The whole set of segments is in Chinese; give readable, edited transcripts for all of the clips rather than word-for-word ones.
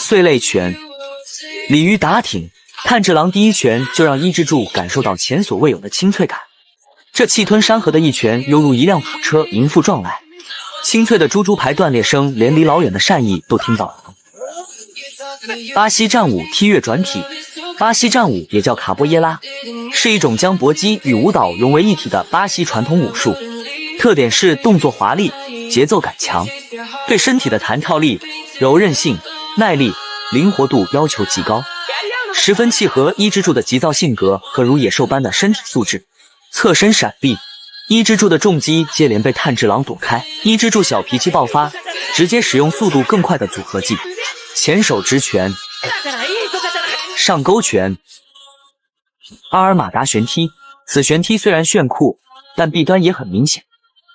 碎泪拳，鲤鱼打挺，炭治郎第一拳就让伊之助感受到前所未有的清脆感。这气吞山河的一拳，犹如一辆虎车迎父撞来，清脆的猪猪排断裂声，连离老远的善意都听到了。巴西战舞踢跃转体，巴西战舞也叫卡波耶拉，是一种将搏击与舞蹈融为一体的巴西传统武术，特点是动作华丽，节奏感强，对身体的弹跳力、柔韧性、耐力、灵活度要求极高，十分契合伊之助的急躁性格和如野兽般的身体素质。侧身闪避，伊之助的重击接连被炭治郎躲开，伊之助小脾气爆发，直接使用速度更快的组合技，前手直拳、上勾拳、阿尔马达旋踢。此旋踢虽然炫酷，但弊端也很明显，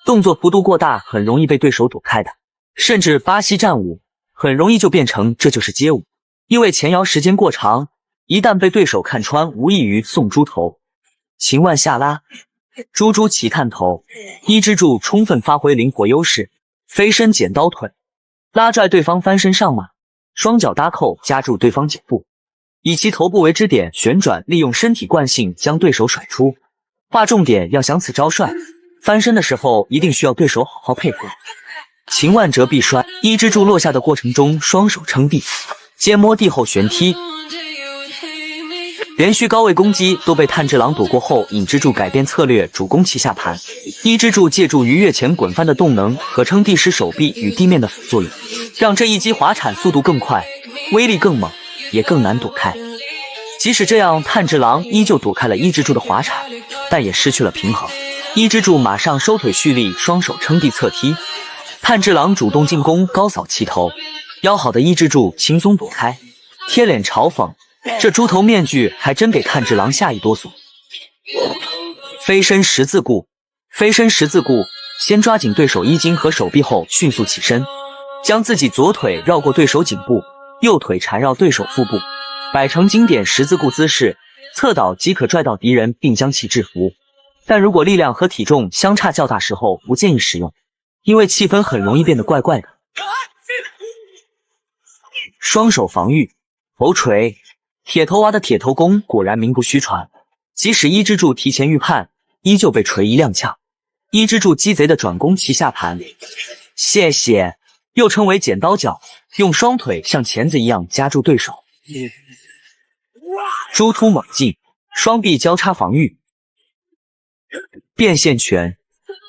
动作幅度过大，很容易被对手躲开的。甚至巴西战舞很容易就变成这就是街舞，因为前摇时间过长，一旦被对手看穿，无异于送猪头。秦万下拉，猪猪齐探头，伊之助充分发挥灵活优势，飞身剪刀腿，拉拽对方翻身上马，双脚搭扣夹住对方颈部，以其头部为支点旋转，利用身体惯性将对手甩出。划重点，要想此招帅，翻身的时候一定需要对手好好配合。秦万折臂摔，伊之助落下的过程中双手撑地，接摸地后旋踢。连续高位攻击都被炭治郎躲过后，引之助改变策略，主攻其下盘。伊之助借助鱼跃前滚翻的动能和撑地时手臂与地面的辅作用，让这一击滑铲速度更快，威力更猛，也更难躲开。即使这样，炭治郎依旧躲开了伊之助的滑铲，但也失去了平衡。伊之助马上收腿蓄力，双手撑地侧踢。炭治郎主动进攻，高扫齐头，腰好的伊之助轻松躲开，贴脸嘲讽。这猪头面具还真给炭治郎吓一哆嗦。飞身十字固，飞身十字固，先抓紧对手衣襟和手臂后迅速起身，将自己左腿绕过对手颈部，右腿缠绕对手腹部，摆成经典十字固姿势，侧倒即可拽到敌人并将其制服。但如果力量和体重相差较大时候，不建议使用，因为气氛很容易变得怪怪的。双手防御，头锤。铁头娃的铁头功果然名不虚传，即使伊之助提前预判，依旧被锤一踉跄。伊之助鸡贼的转攻其下盘，谢谢，又称为剪刀脚，用双腿像钳子一样夹住对手。猪突猛进，双臂交叉防御。变线拳，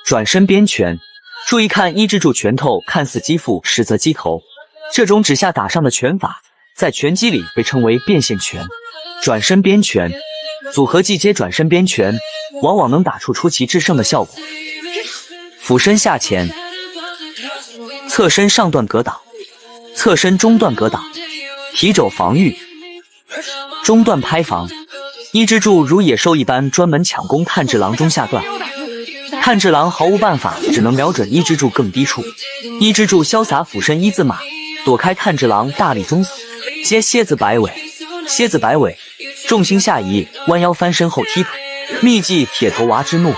转身边拳。注意看伊之助拳头看似击腹，实则击头，这种指下打上的拳法在拳击里被称为变线拳、转身边拳。组合技接转身边拳，往往能打出出奇制胜的效果。俯身下潜，侧身上段格挡，侧身中段格挡，提肘防御，中段拍防。伊之助如野兽一般专门抢攻炭治郎中下段，炭治郎毫无办法，只能瞄准伊之助更低处。伊之助潇洒俯身一字马，躲开炭治郎大力中扫，接蝎子摆尾，蝎子摆尾，重心下移，弯腰翻身后踢腿，秘技铁头娃之怒。